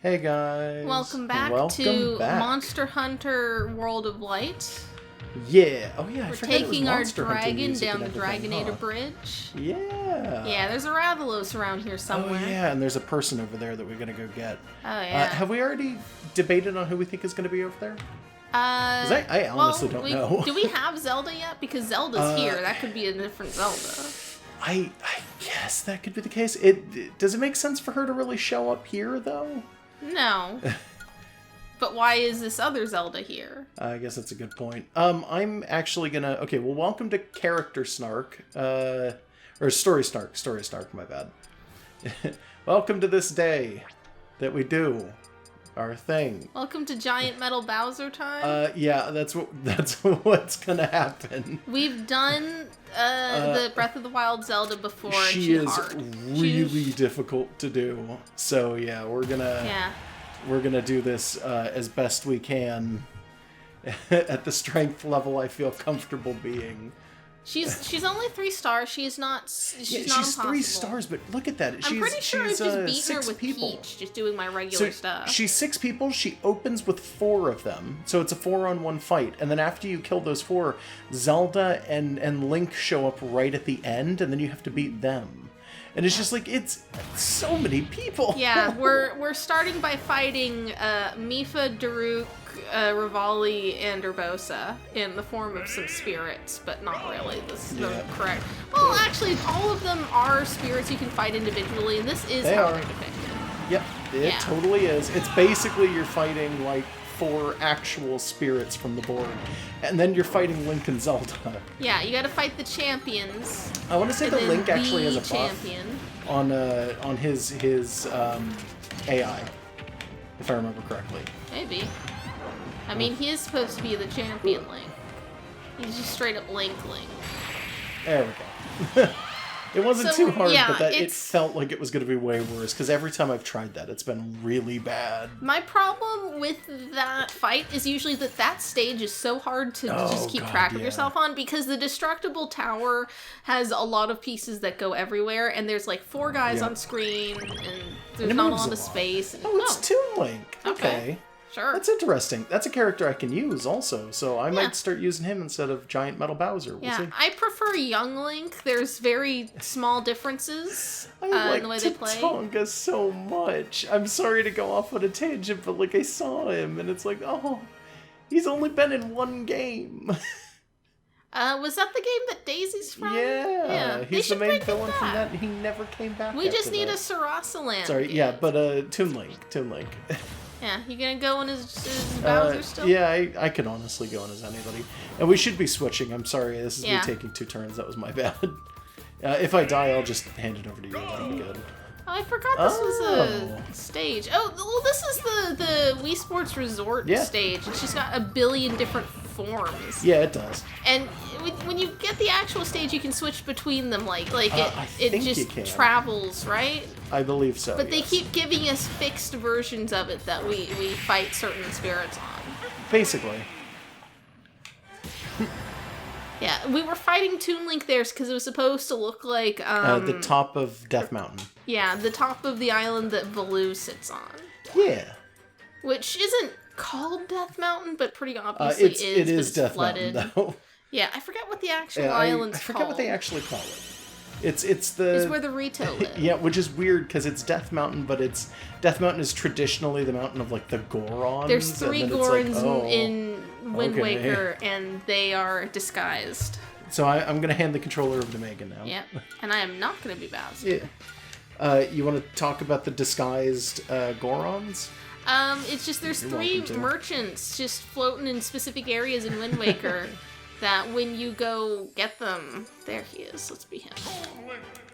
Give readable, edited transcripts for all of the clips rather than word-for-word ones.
Hey guys! Welcome back to Monster Hunter World of Light. Yeah. Oh yeah, We're taking our dragon down the Dragonator Bridge. Yeah. Yeah, there's a Rathalos around here somewhere. Oh yeah, and there's a person over there that we're gonna go get. Oh yeah. Have we already debated on who we think is gonna be over there? I honestly don't know. Do we have Zelda yet? Because Zelda's here. That could be a different Zelda. I guess that could be the case. Does it make sense for her to really show up here though? No. But why is this other Zelda here? I guess that's a good point. I'm actually gonna... Okay, well, welcome to Character Snark. Or Story Snark. Story Snark, my bad. Welcome to this day that we do our thing. Welcome to Giant Metal Bowser time? Yeah, that's what's gonna happen. We've done the Breath of the Wild Zelda before, and she is really difficult to do. So yeah, we're gonna do this as best we can at the strength level I feel comfortable being. She's only 3 stars. She's not She's impossible. 3 stars, but look at that. I'm pretty sure I've just beaten her with people. Peach, just doing my regular stuff. She's 6 people. She opens with 4 of them, so it's a 4-on-1 fight. And then after you kill those 4, Zelda and Link show up right at the end, and then you have to beat them. And it's just like, it's so many people. Yeah, we're starting by fighting Mipha, Daruk, Rivali, and Urbosa in the form of some spirits, but not really. This is the correct. Well, actually, all of them are spirits you can fight individually, and this is how they're depicted. Yep, it totally is. It's basically you're fighting like 4 actual spirits from the board, and then you're fighting Link and Zelda. Yeah, you gotta fight the champions. I want to say that Link actually has a buff champion on his AI, if I remember correctly. Maybe. I mean, he is supposed to be the champion Link. He's just straight up Link. There we go. It wasn't too hard, but it felt like it was going to be way worse, because every time I've tried that, it's been really bad. My problem with that fight is usually that stage is so hard to just keep track of yourself on, because the destructible tower has a lot of pieces that go everywhere, and there's like 4 guys on screen, and there's not a lot of space. And, it's Toon Link. Okay. Sure. That's interesting. That's a character I can use also, so I might start using him instead of Giant Metal Bowser. We'll see. I prefer Young Link. There's very small differences in the way they play. I like Tonga so much. I'm sorry to go off on a tangent, but like I saw him, and it's like, oh, he's only been in 1 game. Was that the game that Daisy's from? Yeah. He's the main villain from that. He never came back. We just need a Sarasa Land. Sorry, but Toon Link. Yeah, you gonna go in as Bowser still? Yeah, I could honestly go in as anybody. And we should be switching. I'm sorry, this is me taking 2 turns. That was my bad. If I die, I'll just hand it over to you. That'll be good. Oh, I forgot this was a stage. Oh, well, this is the Wii Sports Resort stage. It's just got a billion different forms. Yeah, it does. And when you get the actual stage, you can switch between them. It just travels, right? I believe so. But they keep giving us fixed versions of it that we fight certain spirits on. Basically. Yeah, we were fighting Toon Link there because it was supposed to look like the top of Death Mountain. Yeah, the top of the island that Valoo sits on. Yeah. Which isn't called Death Mountain, but pretty obviously it is Death flooded. Mountain, though. Yeah, I forget what the actual island's called. I forget what they actually call it. It's where the Rito live. Yeah, which is weird because it's Death Mountain, but Death Mountain is traditionally the mountain of like the Gorons. There's 3 Gorons in Wind Waker, and they are disguised. So I'm gonna hand the controller over to Megan now. Yeah, and I am not gonna be Bowser. Yeah. You want to talk about the disguised Gorons? It's just there's 3 merchants just floating in specific areas in Wind Waker. That when you go get them, there he is. Let's be him.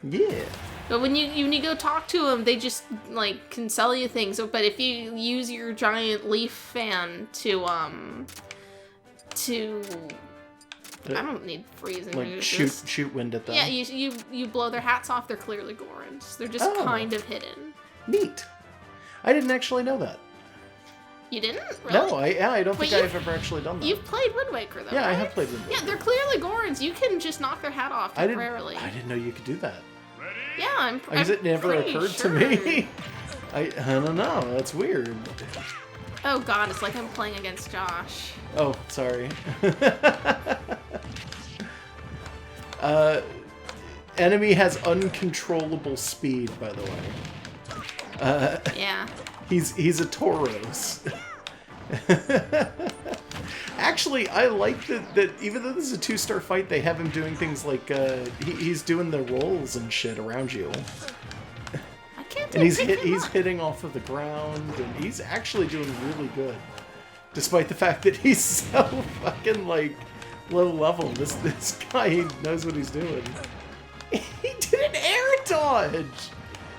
Yeah. But when you go talk to him, they just like can sell you things. But if you use your giant leaf fan to I don't need freezing. Like shoot wind at them. Yeah, you blow their hats off. They're clearly Gorons. They're just kind of hidden. Neat. I didn't actually know that. You didn't? Really? No, I don't think I've ever actually done that. You've played Wind Waker, though, Yeah, right? I have played Wind Waker. Yeah, they're clearly Gorons. You can just knock their hat off temporarily. I didn't know you could do that. Yeah, I'm Because it never occurred to me. I don't know. That's weird. Oh god, it's like I'm playing against Josh. Oh, sorry. Enemy has uncontrollable speed, by the way. Yeah. He's a Tauros. Actually, I like that even though this is a 2-star fight, they have him doing things like he's doing the rolls and shit around you. I can't. And he's hitting off of the ground, and he's actually doing really good, despite the fact that he's so fucking like low level. This guy knows what he's doing. He did an air dodge.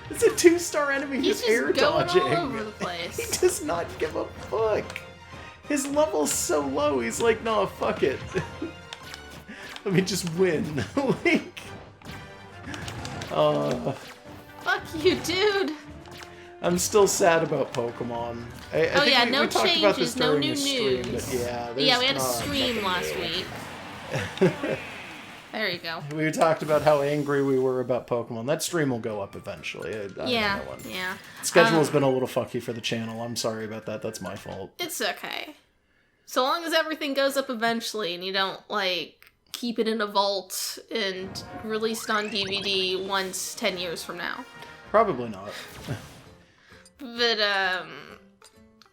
It's a 2-star enemy who's air dodging. All over the place. He does not give a fuck. His level's so low. He's like, no, fuck it. Let me just win. Like, fuck you, dude. I'm still sad about Pokemon. I think we talked changes, about this no during new the stream, news. but yeah, We had a stream last week. There you go. We talked about how angry we were about Pokemon. That stream will go up eventually. I don't know when. Yeah. Schedule's been a little fucky for the channel. I'm sorry about that. That's my fault. It's okay. So long as everything goes up eventually and you don't, like, keep it in a vault and release it on DVD once 10 years from now. Probably not. But,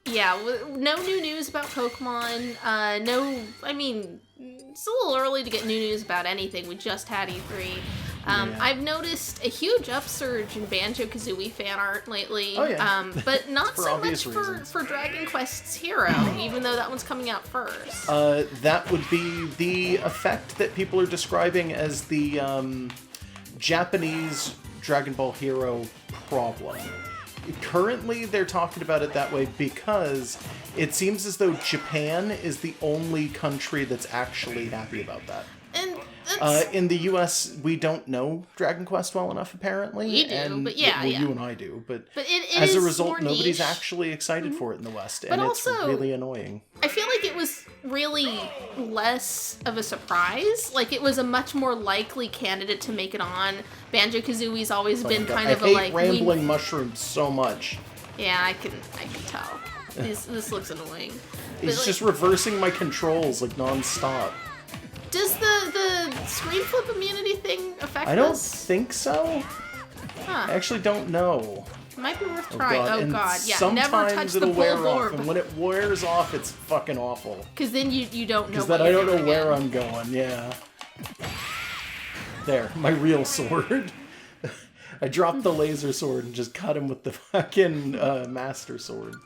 yeah, no new news about Pokemon. I mean, it's a little early to get new news about anything. We just had E3. Yeah. I've noticed a huge upsurge in Banjo-Kazooie fan art lately. Oh, yeah. But not For so obvious much reasons. for Dragon Quest's Hero, even though that one's coming out first. That would be the effect that people are describing as the Japanese Dragon Ball Hero problem. Currently, they're talking about it that way because it seems as though Japan is the only country that's actually happy about that. And that's... In the U.S., we don't know Dragon Quest well enough, apparently. We do, and, but yeah, well, yeah. you and I do, but it as a is result, more nobody's niche. actually excited for it in the West, But and it's also, really annoying. I feel like it was really less of a surprise. Like, it was a much more likely candidate to make it on. Banjo-Kazooie's always been kind of I a, hate like... rambling mushrooms so much. Yeah, I can tell. This looks annoying. But, It's like, just reversing my controls, like, non-stop. does the screen flip immunity thing affect I don't this? think so. Huh. I actually don't know. It might be worth trying. Oh And god, yeah. sometimes Never touch the it'll wear bulb off, orb. and when it wears off, it's fucking awful. Because then you don't know Because what then I you're don't know doing where again. I'm going, yeah. There, my real sword. I dropped the laser sword and just cut him with the fucking master sword.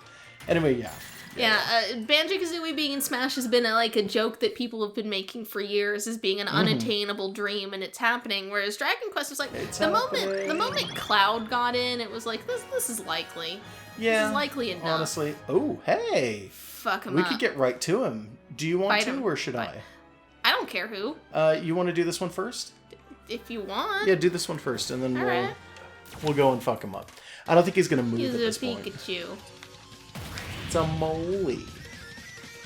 Anyway, yeah. Yeah, Banjo-Kazooie being in Smash has been a joke that people have been making for years as being an unattainable dream, and it's happening. Whereas Dragon Quest was like the moment Cloud got in, it was like this is likely. Yeah. This is likely enough. Honestly. Oh, hey. Fuck him We up. could get right to him. Do you want Fight to, him. or should Fight. I don't care who. I? You want to do this one first? If you want. Yeah, do this one first, and then Alright. we'll go and fuck him up. I don't think he's gonna move He's at a this point. Pikachu. It's a mole.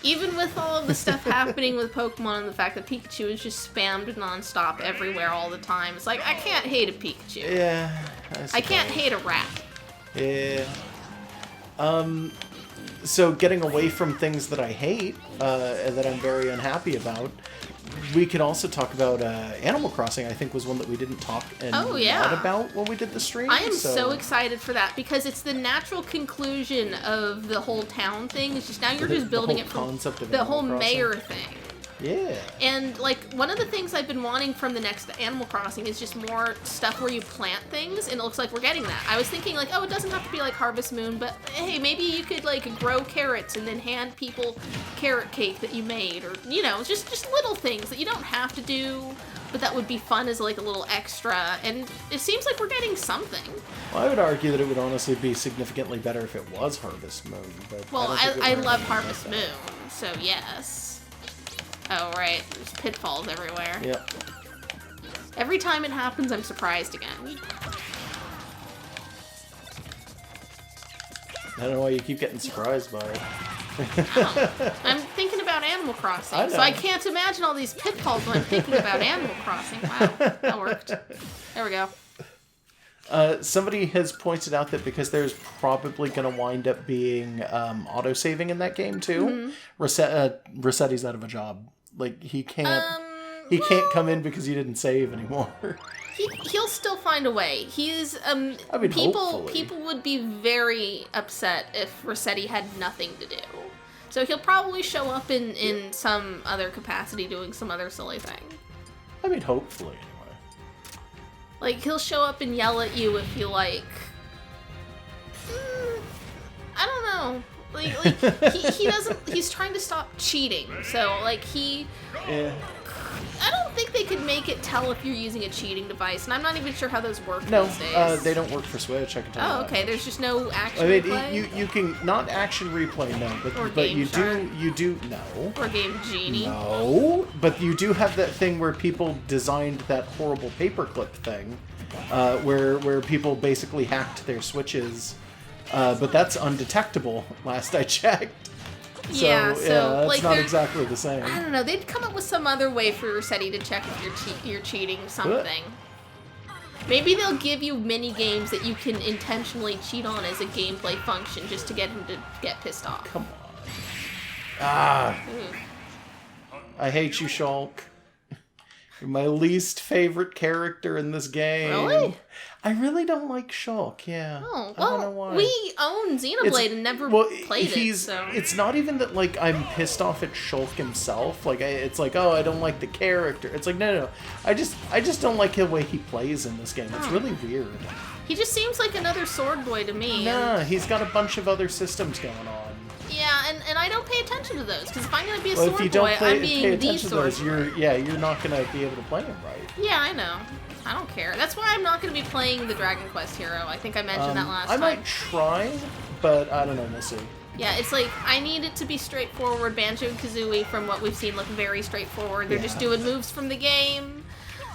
Even with all of the stuff happening with Pokemon and the fact that Pikachu is just spammed nonstop everywhere all the time, it's like, I can't hate a Pikachu. Yeah. I can't hate a rat. Yeah. So getting away from things that I hate, and that I'm very unhappy about, we could also talk about Animal Crossing. I think was one that we didn't talk a lot about when we did the stream. I am so excited for that because it's the natural conclusion of the whole town thing. It's just now you're just building it from the whole mayor thing. Yeah. And, one of the things I've been wanting from the next Animal Crossing is just more stuff where you plant things, and it looks like we're getting that. I was thinking, oh, it doesn't have to be like Harvest Moon, but hey, maybe you could, grow carrots and then hand people carrot cake that you made, or, just little things that you don't have to do, but that would be fun as, a little extra, and it seems like we're getting something. Well, I would argue that it would honestly be significantly better if it was Harvest Moon, but Well, I love Harvest Moon, so yes. Oh, right. There's pitfalls everywhere. Yep. Every time it happens, I'm surprised again. I don't know why you keep getting surprised by it. I'm thinking about Animal Crossing, I know. so I can't imagine all these pitfalls when I'm thinking about Animal Crossing. Wow, that worked. There we go. Somebody has pointed out that because there's probably going to wind up being auto-saving in that game too, Rossetti's out of a job. Like, he can't come in because he didn't save anymore. He'll still find a way. He's I mean, hopefully. people would be very upset if Rossetti had nothing to do. So he'll probably show up in some other capacity doing some other silly thing. I mean, hopefully, anyway. Like, he'll show up and yell at you if you, like... I don't know. Like he doesn't... He's trying to stop cheating. So, like, Yeah. I don't think they could make it tell if you're using a cheating device, and I'm not even sure how those work these days. No, they don't work for Switch, I can tell you that. Okay, there's just no action replay? replay? You can... Not action replay, no. But Game you Shark? do... No. Or Game Genie? No. But you do have that thing where people designed that horrible paperclip thing, where people basically hacked their Switches. But that's undetectable, last I checked. So, yeah, it's like, not exactly the same. I don't know, they'd come up with some other way for Rossetti to check if you're cheating something. Maybe they'll give you mini games that you can intentionally cheat on as a gameplay function just to get him to get pissed off. Come on. I hate you, Shulk. You're my least favorite character in this game. Really? I really don't like Shulk, yeah. Oh, I don't know well, why. we own Xenoblade and never played it, so... It's not even that, like, I'm pissed off at Shulk himself. Like, it's like, oh, I don't like the character. It's like, no. I just don't like the way he plays in this game. It's really weird. He just seems like another Sword Boy to me. Nah, he's got a bunch of other systems going on. Yeah, and I don't pay attention to those, because if I'm going to be a Well, Sword if you don't Boy, I'm being the Sword Boy. you're not going to be able to play him right. Yeah, I know. I don't care. That's why I'm not going to be playing the Dragon Quest hero. I think I mentioned that last time. I might try, but I don't know, we'll see. Yeah, it's like, I need it to be straightforward. Banjo and Kazooie, from what we've seen, look very straightforward. They're just doing moves from the game,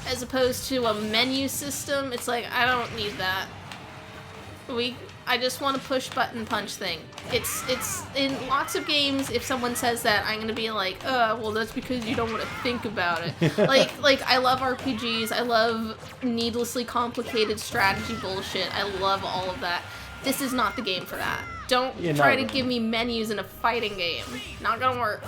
as opposed to a menu system. It's like, I don't need that. I just want a push button punch thing. It's in lots of games, if someone says that, I'm gonna be like, well, that's because you don't want to think about it. like I love RPGs, I love needlessly complicated strategy bullshit, I love all of that. This is not the game for that. Don't try to give me menus in a fighting game. Not gonna work.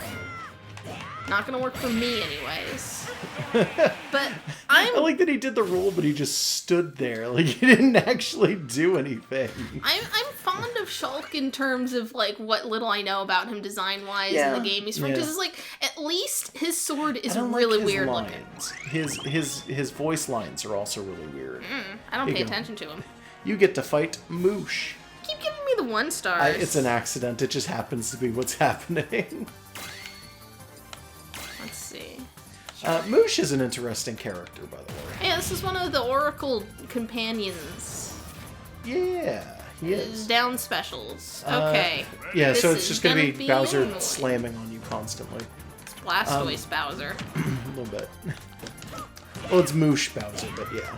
Not gonna work for me anyways. But I like that he did the roll, but he just stood there. Like, he didn't actually do anything. I'm fond of Shulk in terms of, like, what little I know about him design-wise in the game he's from. Because it's like, at least his sword is really weird looking. His voice lines are also really weird. I don't pay attention to him. You get to fight Moosh. Keep giving me the 1 stars. It's an accident. It just happens to be what's happening. Let's see. Moosh is an interesting character, by the way. Yeah, this is one of the Oracle companions. Yeah, he is. Down specials. Okay. Yeah, This so it's is just going to gonna be Bowser annoying. slamming on you constantly. It's Blastoise Bowser. A little bit. Well, it's Moosh Bowser, but yeah.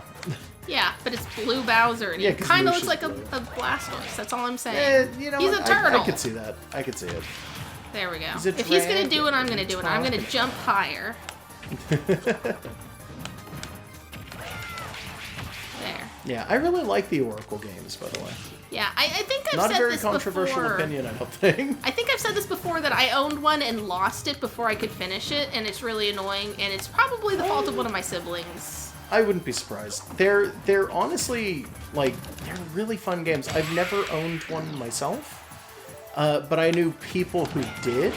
Yeah, but it's blue Bowser, and he 'cause kind of Moosh looks like is a blue. Blastoise. That's all I'm saying. You know He's what? a turtle. I could see that. I could see it. There we go. He's a If he's gonna dragon. do it, I'm gonna do it. I'm gonna jump higher. There. Yeah, I really like the Oracle games, by the way. Yeah, I think I've Not said a very this controversial before. opinion, I don't think. I think I've said this before, that I owned one and lost it before I could finish it, and it's really annoying, and it's probably the fault of one of my siblings. I wouldn't be surprised. They're honestly, like, they're really fun games. I've never owned one myself, but I knew people who did,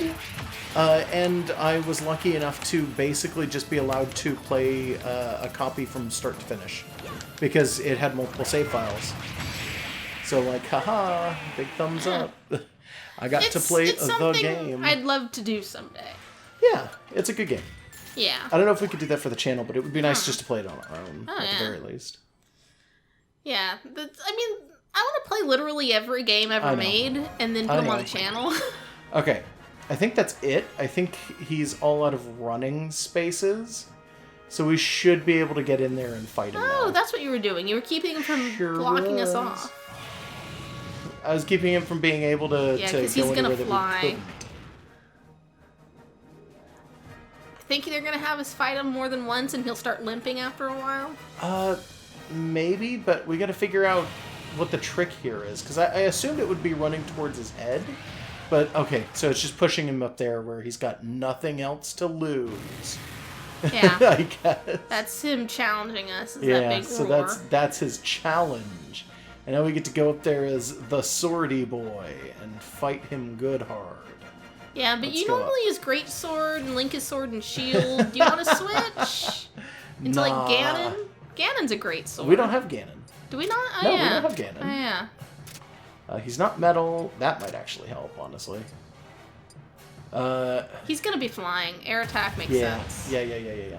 and I was lucky enough to basically just be allowed to play a copy from start to finish, because it had multiple save files. So, like, haha, big thumbs up. I got to play the game. I'd love to do someday. Yeah, it's a good game. Yeah. I don't know if we could do that for the channel, but it would be nice just to play it on our own, at the very least. Yeah, I mean, I want to play literally every game ever made, and then put them on the channel. Okay, I think that's it. I think he's all out of running spaces, so we should be able to get in there and fight him. Oh, that's what you were doing. You were keeping him from blocking us off. I was keeping him from being able to Yeah, go because he's anywhere gonna that we fly. couldn't. Think they're gonna have us fight him more than once, and he'll start limping after a while? maybe, but we got to figure out what the trick here is, because I assumed it would be running towards his head, but okay, so it's just pushing him up there where he's got nothing else to lose. Yeah. I guess. That's him challenging us. Is Yeah, that big so roar. that's his challenge. And now we get to go up there as the swordy boy and fight him good hard. Yeah, but Let's you go normally use great sword and Link is sword and shield. Do you want to switch into like Ganon? Ganon's a great sword. We don't have Ganon. Do we not? Oh, No, yeah. we don't have Ganon. Oh, yeah. He's not metal. That might actually help, honestly. He's gonna be flying. Air attack makes Yeah. sense. Yeah.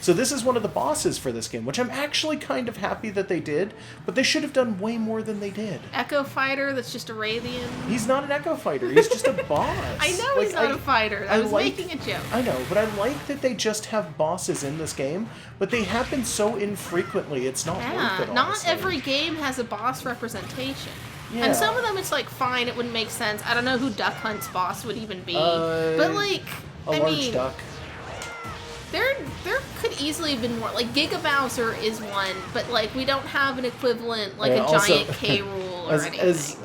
So this is one of the bosses for this game, which I'm actually kind of happy that they did, but they should have done way more than they did. Echo fighter that's just a Rathian. He's not an Echo Fighter. He's just a boss. I know he's not a fighter. I was making a joke. I know, but I like that they just have bosses in this game, but they happen so infrequently, it's not worth it, not honestly. every game has a boss representation. Yeah. And some of them it's like, fine, it wouldn't make sense. I don't know who Duck Hunt's boss would even be. But like, a I large mean, duck. there could easily have been more. Like, Giga Bowser is one, but like, we don't have an equivalent, like Yeah, a also, giant K. Rool or anything. As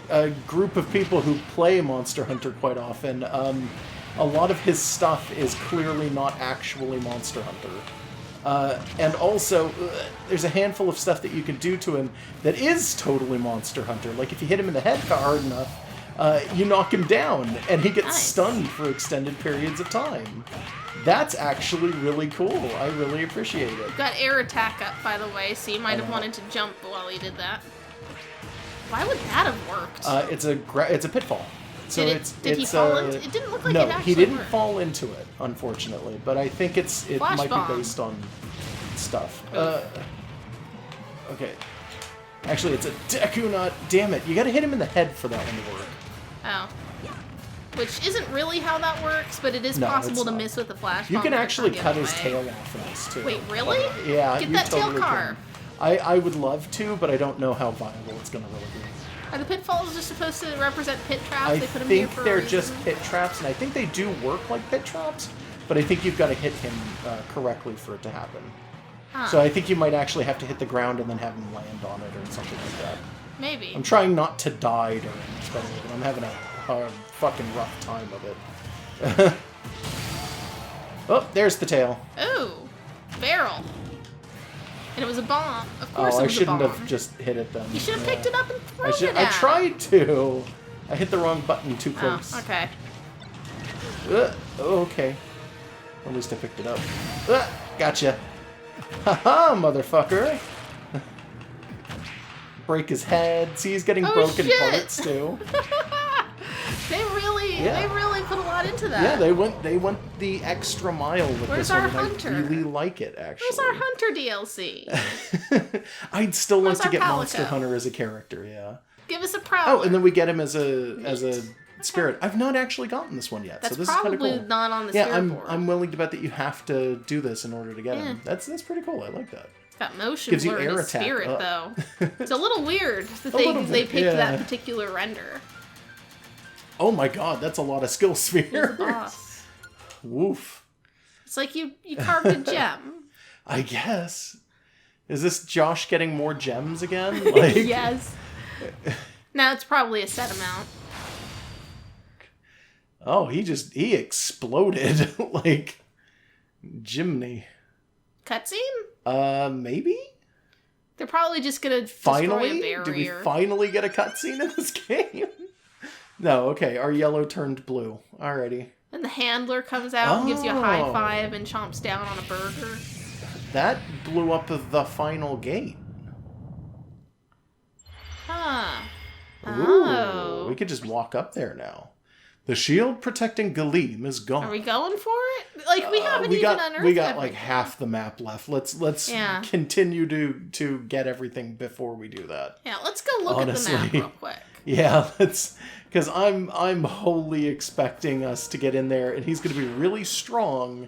a group of people who play Monster Hunter quite often, a lot of his stuff is clearly not actually Monster Hunter. And also, there's a handful of stuff that you can do to him that is totally Monster Hunter. Like, if you hit him in the head hard enough, you knock him down, and he gets stunned for extended periods of time. That's actually really cool. I really appreciate it. Got air attack up, by the way, so you might have wanted to jump while he did that. Why would that have worked? It's a pitfall. So did he fall into it? It didn't look like it no, actually he didn't worked. fall into it, unfortunately. But I think it Flash might bomb. be based on stuff. Okay. Actually, it's a Deku Nut. Damn it! You got to hit him in the head for that one to work. Oh. Which isn't really how that works, but it is No, possible it's to not. miss with a flash You bomb can if it's actually not the cut other his way. tail off in this too. Wait, really? Yeah, Get you that totally tail carve. can. I would love to, but I don't know how viable it's going to really be. Are the pitfalls just supposed to represent pit traps? I They put them here think for a they're reason? just pit traps, and I think they do work like pit traps, but I think you've got to hit him correctly for it to happen. Huh. So I think you might actually have to hit the ground and then have him land on it or something like that. Maybe. I'm trying not to die during this, by the way, but I'm having a fucking rough time of it. Oh, there's the tail. Ooh, barrel. And it was a bomb. Of course Oh, it I was a shouldn't bomb. have just hit it then. You should have picked it up and thrown it at I him. tried to. I hit the wrong button too close. Oh, okay. Okay. At least I picked it up. Gotcha. Haha, motherfucker. Break his head. See, he's getting broken shit. parts too. They really put a lot into that. Yeah, they went the extra mile with Where's this our one. And hunter? I really like it, actually. Where's our Hunter DLC? I'd still like Where's to our get Palico? Monster Hunter as a character, yeah. Give us a prowler. Oh, and then we get him as a spirit. I've not actually gotten this one yet, That's so this is kind probably of cool. not on the Yeah, spirit board. I'm willing to bet that you have to do this in order to get him. That's pretty cool. I like that. It's got motion Gives you blur in air his attack. spirit, though. It's a little weird that little they bit, picked yeah. that particular render. Oh my god, that's a lot of skill He's spheres. the boss. Woof. It's like you carved a gem. I guess. Is this Josh getting more gems again? Like, Yes. No, it's probably a set amount. Oh, he exploded like Jimny. Cutscene? Maybe? They're probably just gonna destroy Finally? a barrier. Did we finally get a cutscene in this game? No, okay. Our yellow turned blue. Alrighty. And the handler comes out and gives you a high Oh. five and chomps down on a burger. That blew up the final gate. Huh. Ooh, Oh. we could just walk up there now. The shield protecting Galeem is gone. Are we going for it? Like, we haven't we even got unearthed we got everything. like half the map left. Let's Yeah. continue to get everything before we do that. Yeah, let's go look Honestly. at the map real quick. Yeah, let's, because I'm wholly expecting us to get in there, and he's going to be really strong,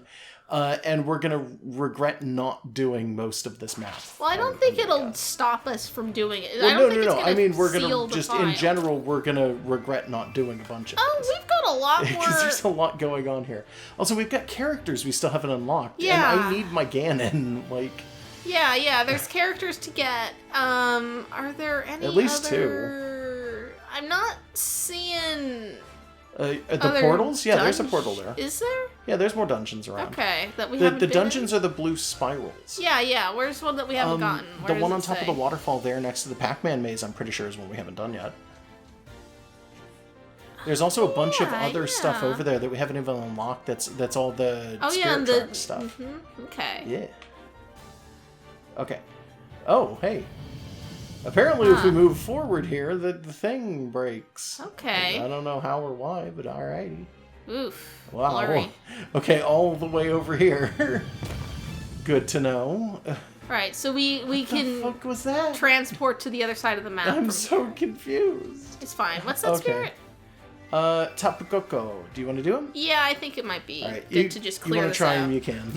and we're going to regret not doing most of this map. Well, I don't think it'll stop us from doing it. Well, I don't think it's no. gonna I mean, we're seal going the to just file. in general, we're going to regret not doing a bunch of Oh, this. we've got a lot more. Because there's a lot going on here. Also, we've got characters we still haven't unlocked. Yeah. And I need my Ganon, like... Yeah, there's characters to get. Are there any At least other... I'm not seeing... the portals? Yeah, there's a portal there. Is there? Yeah, there's more dungeons around. Okay, that we haven't The been dungeons in? are the blue spirals. Yeah, where's one that we haven't gotten? The one on top of the waterfall there next to the Pac-Man maze, I'm pretty sure is one we haven't done yet. There's also a bunch of other stuff over there that we haven't even unlocked. That's all the Spirit Track stuff. Okay. Yeah. Okay. Oh, hey. Apparently, if we move forward here, the thing breaks. Okay. I don't know how or why, but alrighty. Oof. Wow. Blurry. Okay, all the way over here. Good to know. Right, so we can What the fuck was that? transport to the other side of the map. I'm so confused. It's fine. What's that spirit? Tapukoko. Do you want to do him? Yeah, I think it might be Alright, good to just clear you want this to try out. him, you can.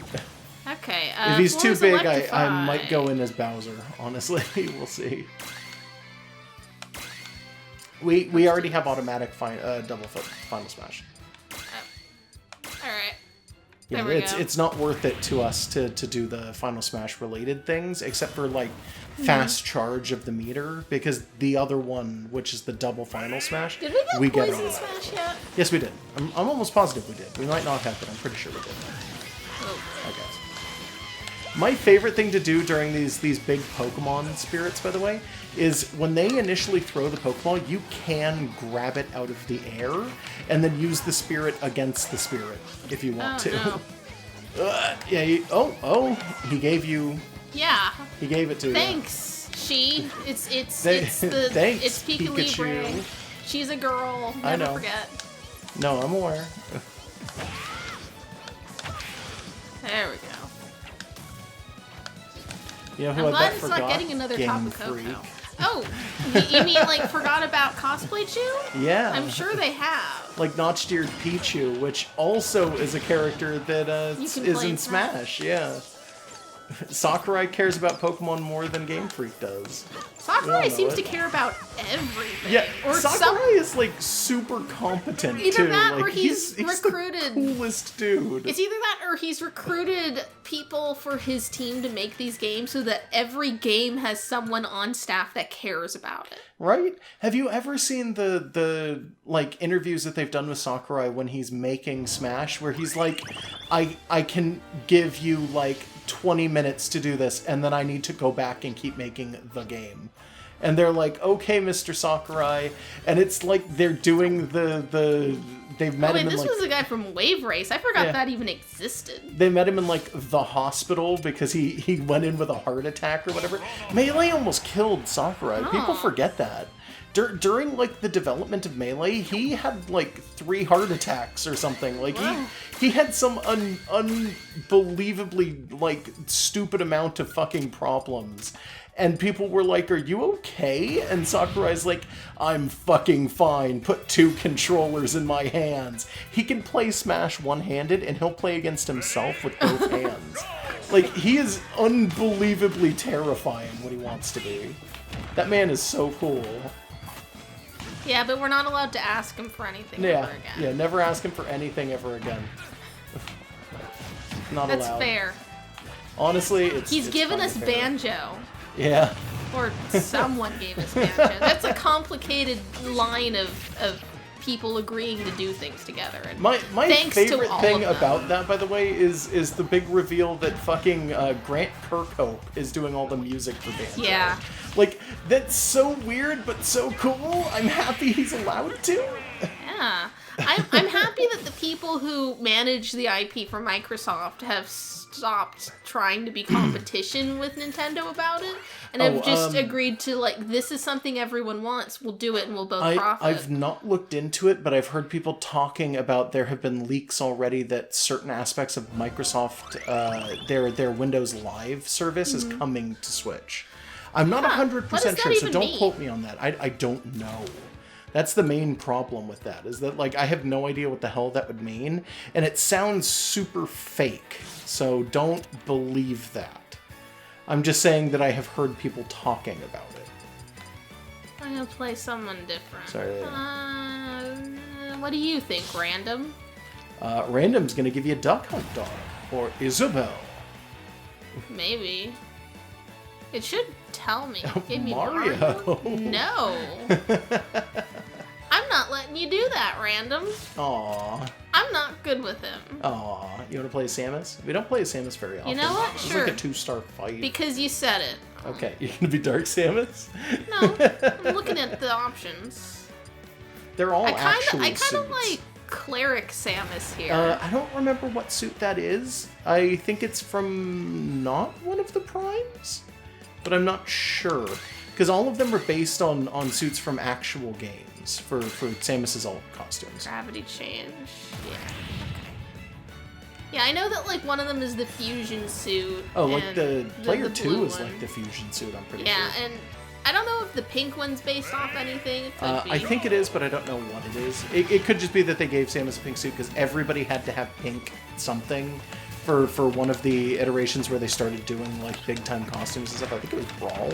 Okay. If he's too floors big, I electrify. might go in as Bowser, honestly. We'll see. We already have automatic double foot Final Smash. Alright. Yeah, There we go. it's not worth it to us to do the Final Smash related things, except for like fast charge of the meter, because the other one, which is the double Final Smash, Did we get Poison on that. Smash yet? Yes, we did. I'm almost positive we did. We might not have, but I'm pretty sure we did. Oh. I guess. My favorite thing to do during these big Pokemon spirits, by the way, is when they initially throw the Pokeball, you can grab it out of the air and then use the spirit against the spirit if you want to. No. Yeah. He gave you. Yeah. He gave it to Thanks. She. It's Thanks, Pika Libre. Pikachu. She's a girl. Never I know. forget. you. No, I'm aware. There we go. You know who I'm I glad bet it's forgot? not getting another Game Tapu Freak. Koko. Oh, you mean like forgot about Cosplay Chew? Yeah. I'm sure they have. Like Notch-Steered Pichu, which also is a character that You can is play in in Smash. Yeah. Sakurai cares about Pokemon more than Game Freak does. Sakurai know seems it. to care about everything. Yeah, or Sakurai is like super competent Either too. that like, or he's the recruited- coolest dude. It's either that or he's recruited people for his team to make these games so that every game has someone on staff that cares about it. Right? Have you ever seen the like interviews that they've done with Sakurai when he's making Smash, where he's like, I can give you like 20 minutes to do this, and then I need to go back and keep making the game. And they're like, okay, Mr. Sakurai. And it's like they're doing they've met him in this like... was a guy from Wave Race. I forgot Yeah. that even existed. They met him in like the hospital because he went in with a heart attack or whatever. Melee almost killed Sakurai. People forget that. During like the development of Melee, he had like 3 heart attacks or something. Like he had some unbelievably like stupid amount of fucking problems. And people were like, are you okay? And Sakurai's like, I'm fucking fine. Put 2 controllers in my hands. He can play Smash one-handed, and he'll play against himself with both hands. Like, he is unbelievably terrifying when he wants to be. That man is so cool. Yeah, but we're not allowed to ask him for anything ever again. Yeah, never ask him for anything ever again. Not That's allowed. fair. Honestly, He's it's given kinda us fair. Banjo. Yeah. Or someone gave us Banjo. That's a complicated line of people agreeing to do things together. And My thanks to favorite all thing of them. about that, by the way, is the big reveal that fucking Grant Kirkhope is doing all the music for Banjo. Yeah. Like, that's so weird, but so cool. I'm happy he's allowed to. Yeah. I'm happy that the people who manage the IP for Microsoft have stopped trying to be competition with Nintendo about it and have just agreed to, like, this is something everyone wants, we'll do it and we'll both profit. I've not looked into it, but I've heard people talking about there have been leaks already that certain aspects of Microsoft, their Windows Live service is coming to Switch. I'm not 100% sure, so don't quote me on that. I don't know. That's the main problem with that, is that, like, I have no idea what the hell that would mean, and it sounds super fake, so don't believe that. I'm just saying that I have heard people talking about it. I'm gonna play someone different. Sorry. What do you think, Random? Random's gonna give you a Duck Hunt dog, or Isabel. Maybe. It should tell me. Give me Mario. No. I'm not letting you do that, random. Aw. I'm not good with him. Aw. You want to play as Samus? We don't play as Samus very often. You know what? It's Sure. like a 2-star fight. Because you said it. Okay, you're gonna be Dark Samus? No, I'm looking at the options. They're all actual I kind suits. of like Cleric Samus here. I don't remember what suit that is. I think it's from not one of the primes, but I'm not sure. Because all of them are based on suits from actual games for Samus's alt costumes. Gravity change. Yeah. Yeah, I know that like one of them is the fusion suit. Oh, like and the player the 2 blue is one. like the fusion suit, I'm pretty Yeah, sure. and I don't know if the pink one's based off anything. It could be. I think it is, but I don't know what it is. It could just be that they gave Samus a pink suit because everybody had to have pink something for one of the iterations where they started doing like big time costumes and stuff. I think it was Brawl,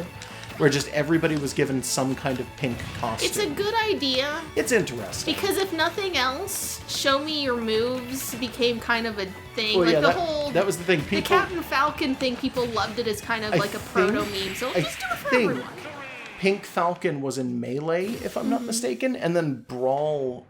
where just everybody was given some kind of pink costume. It's a good idea. It's interesting. Because if nothing else, show me your moves became kind of a thing. Well, like yeah, the whole that was the thing. the People, Captain Falcon thing, people loved it as kind of I like a think- proto meme. So I just do it for think everyone. Pink Falcon was in Melee, if I'm not mistaken, and then Brawl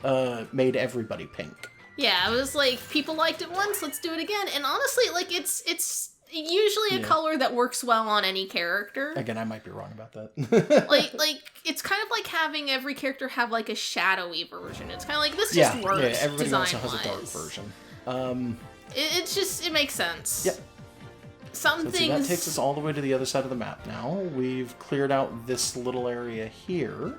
made everybody pink. Yeah, it was like people liked it once, let's do it again. And honestly, like it's usually a Yeah. color that works well on any character. Again, I might be wrong about that. like it's kind of like having every character have like a shadowy version. It's kind of like this just works. yeah, everybody also design-wise. has a dark version. It makes sense. Yep. Some So let's see, things that takes us all the way to the other side of the map now. We've cleared out this little area here.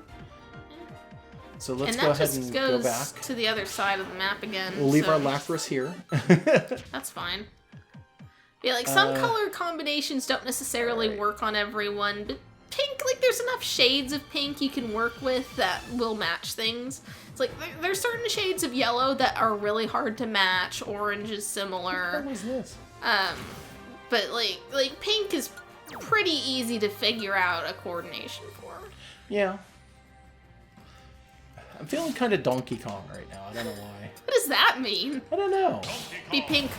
So let's and go that ahead just and goes go back. to the other side of the map again. We'll leave so our Lapras here. That's fine. Yeah, like some Uh, color combinations don't necessarily work on everyone, but pink, like there's enough shades of pink you can work with that will match things. It's like there's certain shades of yellow that are really hard to match. Orange is similar. What was this? But like pink is pretty easy to figure out a coordination for. Yeah. I'm feeling kind of Donkey Kong right now. I don't know why. What does that mean? I don't know. Be pink.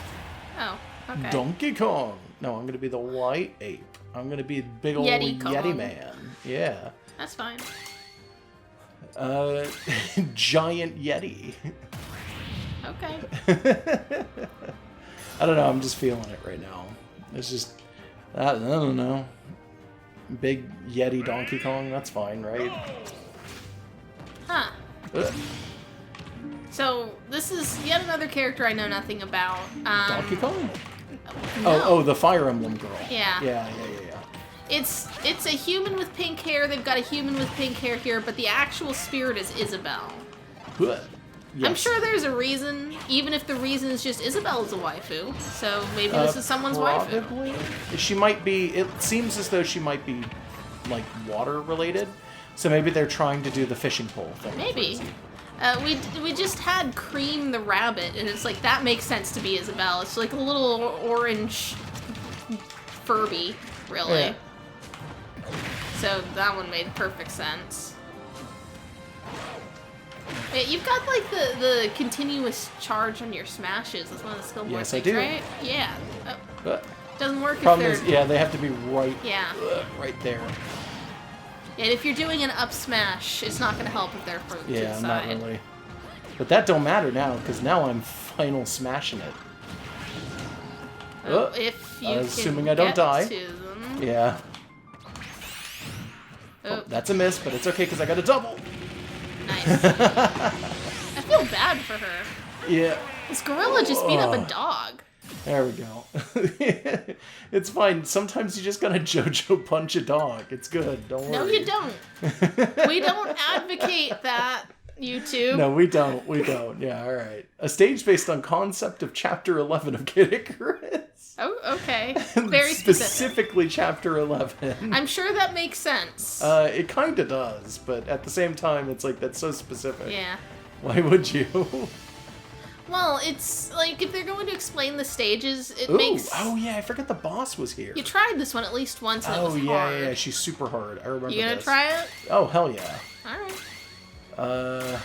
Oh, okay. Donkey Kong. No, I'm gonna be the white ape. I'm gonna be big old Yeti Kong. Yeti man. Yeah. That's fine. Giant Yeti. Okay. I don't know. I'm just feeling it right now. It's just, I don't know. Big Yeti Donkey Kong. That's fine, right? Huh. Ugh. So this is yet another character I know nothing about. Donkey Kong? No. Oh, the Fire Emblem girl. Yeah. Yeah. It's a human with pink hair. They've got a human with pink hair here, but the actual spirit is Isabelle. Ugh. Yes. I'm sure there's a reason, even if the reason is just Isabelle's a waifu. So maybe this is someone's waifu. Probably. She might be. It seems as though she might be, like, water related. So maybe they're trying to do the fishing pole thing. Maybe. We just had Cream the rabbit, and it's like that makes sense to be Isabelle. It's like a little orange Furby, really. Yeah. So that one made perfect sense. Yeah, you've got like the continuous charge on your smashes. That's one of the skill Yes, things, I do. right? Yeah. Oh, Ugh. doesn't work Problem if is, they're yeah, they have to be right. Yeah. Right there. And if you're doing an up smash, it's not going to help if they're to the Yeah, not side. really. But that don't matter now, because now I'm final smashing it. Oh, if you assuming can I don't get die. to them. Yeah. Oh, That's a miss, but it's okay, because I got a double. nice. I feel bad for her. Yeah. This gorilla just beat up a Ugh. dog. There we go. It's fine. Sometimes you just gotta JoJo punch a dog. It's good. Don't worry. No, you don't. We don't advocate that, YouTube. No, we don't. We don't. Yeah, all right. A stage based on concept of Chapter 11 of Kid Icarus. Oh, okay. Very specific. Specifically Chapter 11. I'm sure that makes sense. It kind of does, but at the same time, it's like, that's so specific. Yeah. Why would you? Well, it's like if they're going to explain the stages, it Ooh, makes. oh yeah, I forgot the boss was here. You tried this one at least once, and it Oh was yeah, hard. yeah, she's super hard. I remember You gonna this. try it? Oh hell yeah. All right.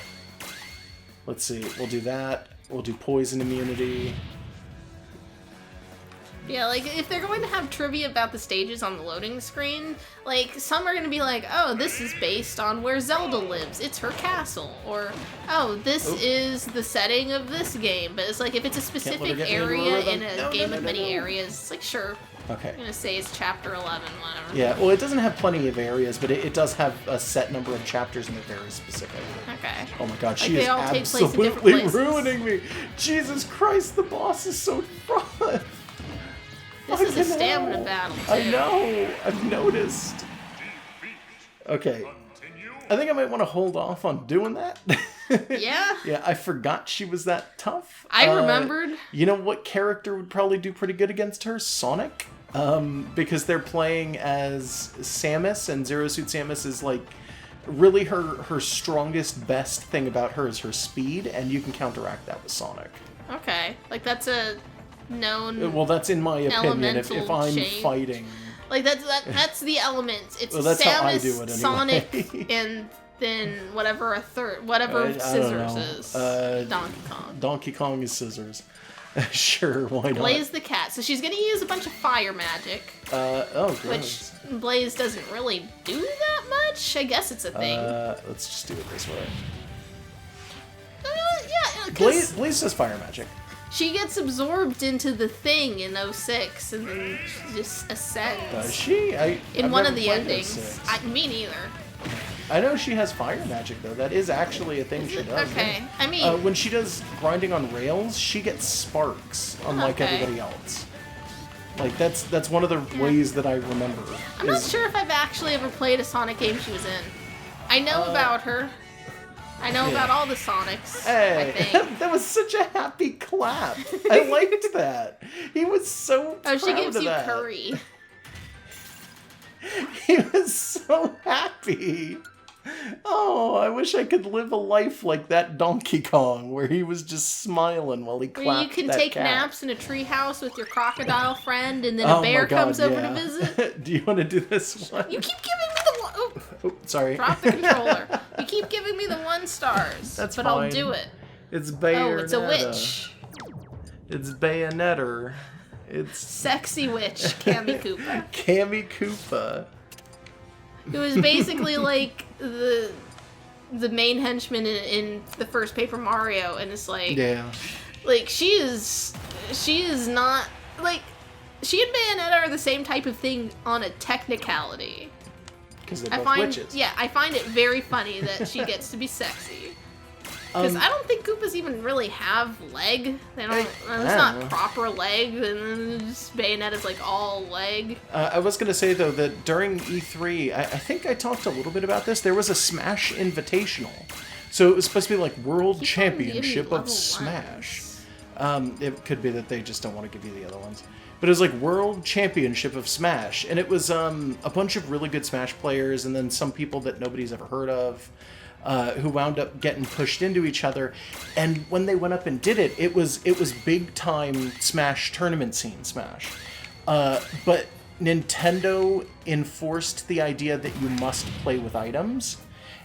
Let's see. We'll do that. We'll do poison immunity. Yeah, like, if they're going to have trivia about the stages on the loading screen, like, some are going to be like, oh, this is based on where Zelda lives. It's her castle. Or, oh, this is the setting of this game. But it's like, if it's a specific area in a game of many areas, it's like, sure. Okay. I'm going to say it's chapter 11, whatever. Yeah, well, it doesn't have plenty of areas, but it does have a set number of chapters and they're very specific. Okay. Oh my god, Like, she they is all take place in different absolutely places. ruining me. Jesus Christ, the boss is so rough. This is a stamina battle, too. I know. I've noticed. Okay. I think I might want to hold off on doing that. Yeah? Yeah, I forgot she was that tough. I remembered. You know what character would probably do pretty good against her? Sonic. Because they're playing as Samus, and Zero Suit Samus is like really her strongest, best thing about her is her speed, and you can counteract that with Sonic. Okay. Like, that's a known... Well, that's in my opinion. If I'm change. fighting... Like, that's the elements. It's Well, that's Samus, how I do it anyway. Sonic, and then whatever Scissors is. Donkey Kong. Donkey Kong is Scissors. Sure, why not? Blaze the cat. So she's gonna use a bunch of fire magic. Oh, Which gross. Blaze doesn't really do that much. I guess it's a thing. Let's just do it this way. Yeah, 'cause Blaze does fire magic. she gets absorbed into the thing in 06 and then she just ascends. Does she? In I've one never of the played endings. 06. Me neither. I know she has fire magic, though. That is actually a thing she does. Okay, yeah. I mean... when she does grinding on rails, she gets sparks, unlike Okay. everybody else. Like, that's one of the ways that I remember. I'm not sure if I've actually ever played a Sonic game she was in. I know about her. I know about all the Sonics, Hey, I think. that was such a happy clap. I liked that. He was so proud Oh, she gives of you that. curry. He was so happy. Oh, I wish I could live a life like that Donkey Kong, where he was just smiling while he clapped Where you can that take cat. naps in a treehouse with your crocodile friend, and then Oh a bear my God, comes over yeah. to visit. Do you want to do this one? You keep giving me the one. Oh, Oh, sorry. drop the controller. You keep giving me the 1 stars. That's but fine. I'll do it. It's Bayonetta. Oh, it's a witch. It's Bayonetta. It's Sexy witch, Cammy Koopa. Cammy Koopa. It was basically like the main henchman in the first Paper Mario, and it's like, Yeah. like she is not like she and Bayonetta are the same type of thing on a technicality. Because they're I both find witches. I find it very funny that she gets to be sexy. Because I don't think Koopas even really have leg. They don't. It's not know. proper leg. And just Bayonetta's like all leg. I was going to say, though, that during E3, I think I talked a little bit about this. There was a Smash Invitational. So it was supposed to be like World Keep on giving me Championship of level Smash. ones. It could be that they just don't want to give you the other ones. But it was like World Championship of Smash. And it was a bunch of really good Smash players and then some people that nobody's ever heard of. Who wound up getting pushed into each other, and when they went up and did it, it was big time Smash tournament scene Smash, but Nintendo enforced the idea that you must play with items,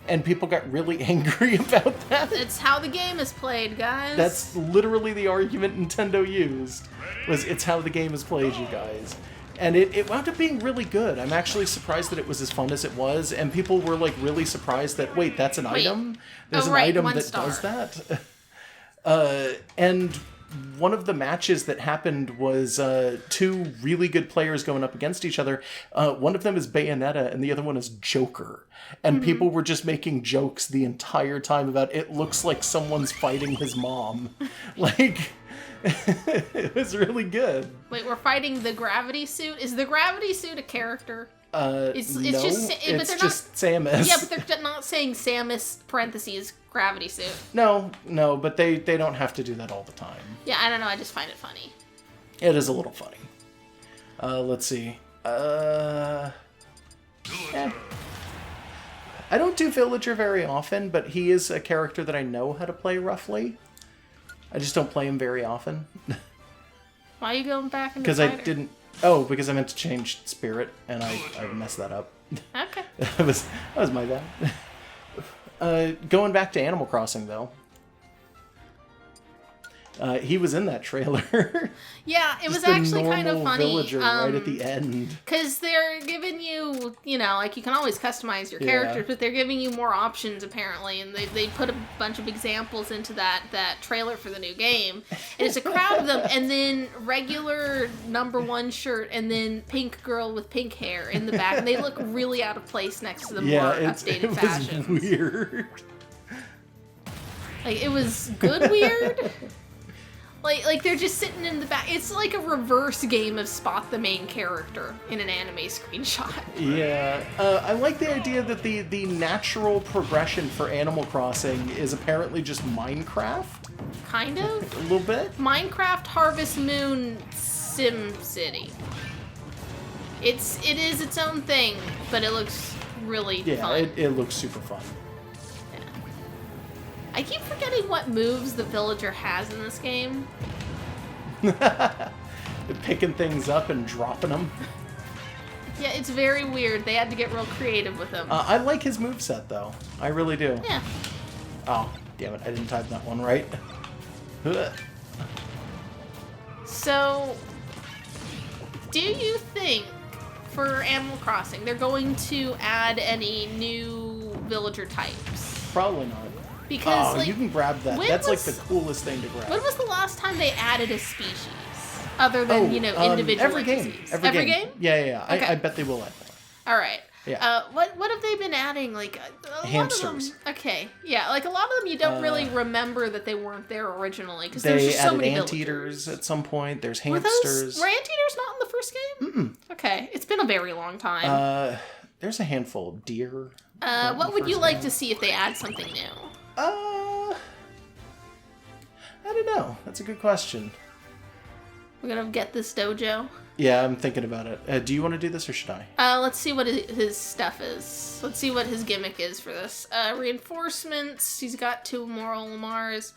and people got really angry about that. It's how the game is played, guys. That's literally the argument Nintendo used. Was it's how the game is played, you guys. And it wound up being really good. I'm actually surprised that it was as fun as it was, and people were like really surprised that, wait, that's an item? There's an item that does that? And one of the matches that happened was 2 really good players going up against each other. One of them is Bayonetta, and the other one is Joker. And people were just making jokes the entire time about it looks like someone's fighting his mom. Like... It was really good. Wait, we're fighting the gravity suit? Is the gravity suit a character? It's no, just it's they're just Samus. Yeah, but they're not saying Samus parentheses gravity suit. No, but they don't have to do that all the time. Yeah, I don't know. I just find it funny. It is a little funny. Let's see. I don't do Villager very often, but he is a character that I know how to play roughly. I just don't play him very often. Why are you going back into Because I fighter? didn't... Oh, because I meant to change Spirit, and I messed that up. Okay. that was my bad. Going back to Animal Crossing, though. He was in that trailer. Yeah, it was Just the actually kind of normal funny. villager right at the end. Because they're giving you, like, you can always customize your characters, but they're giving you more options, apparently. And they put a bunch of examples into that trailer for the new game. And it's a crowd of them, and then regular #1 shirt, and then pink girl with pink hair in the back. And they look really out of place next to the more updated fashions. It was weird. Like, it was good weird. Like they're just sitting in the back. It's like a reverse game of spot the main character in an anime screenshot. Yeah. I like the idea that the natural progression for Animal Crossing is apparently just Minecraft. Kind of. A little bit. Minecraft, Harvest Moon, Sim City. It is its own thing, but it looks really fun. It looks super fun. I keep forgetting what moves the villager has in this game. Picking things up and dropping them. Yeah, it's very weird. They had to get real creative with him. I like his moveset, though. I really do. Yeah. Oh, damn it. I didn't type that one right. So, do you think for Animal Crossing they're going to add any new villager types? Probably not. Because, you can grab that. That's like the coolest thing to grab. When was the last time they added a species? Other than, individual every game. Every game? Yeah. Okay. I bet they will add that. All right. Yeah. What have they been adding? Like, hamsters. Lot of them, okay. Yeah, like a lot of them you don't really remember that they weren't there originally. Because there's just so many anteaters at some point. There's hamsters. Were anteaters not in the first game? Mm-mm. Okay. It's been a very long time. There's a handful. Deer. What would you like to see if they add something new? I don't know. That's a good question. We're gonna get this dojo? Yeah, I'm thinking about it. Do you want to do this or should I? Let's see what his stuff is. Let's see what his gimmick is for this. Reinforcements. He's got 2 Moral Mars.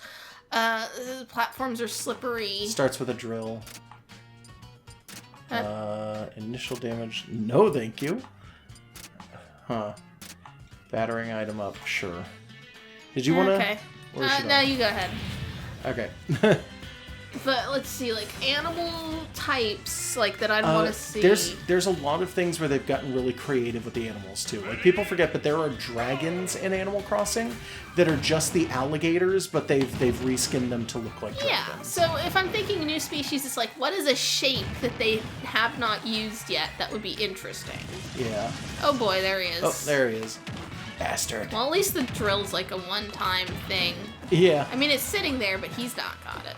Platforms are slippery. Starts with a drill. Initial damage. No, thank you. Huh. Battering item up. Sure. Did you want to? Okay. No, you go ahead. Okay. But let's see, like animal types, like that I'd want to see. There's a lot of things where they've gotten really creative with the animals too. Like people forget, but there are dragons in Animal Crossing that are just the alligators, but they've reskinned them to look like dragons. Yeah. So if I'm thinking new species, it's like what is a shape that they have not used yet that would be interesting? Yeah. Oh boy, there he is. Oh, there he is. Bastard. Well, at least the drill's like a one-time thing. Yeah. I mean, it's sitting there, but he's not got it.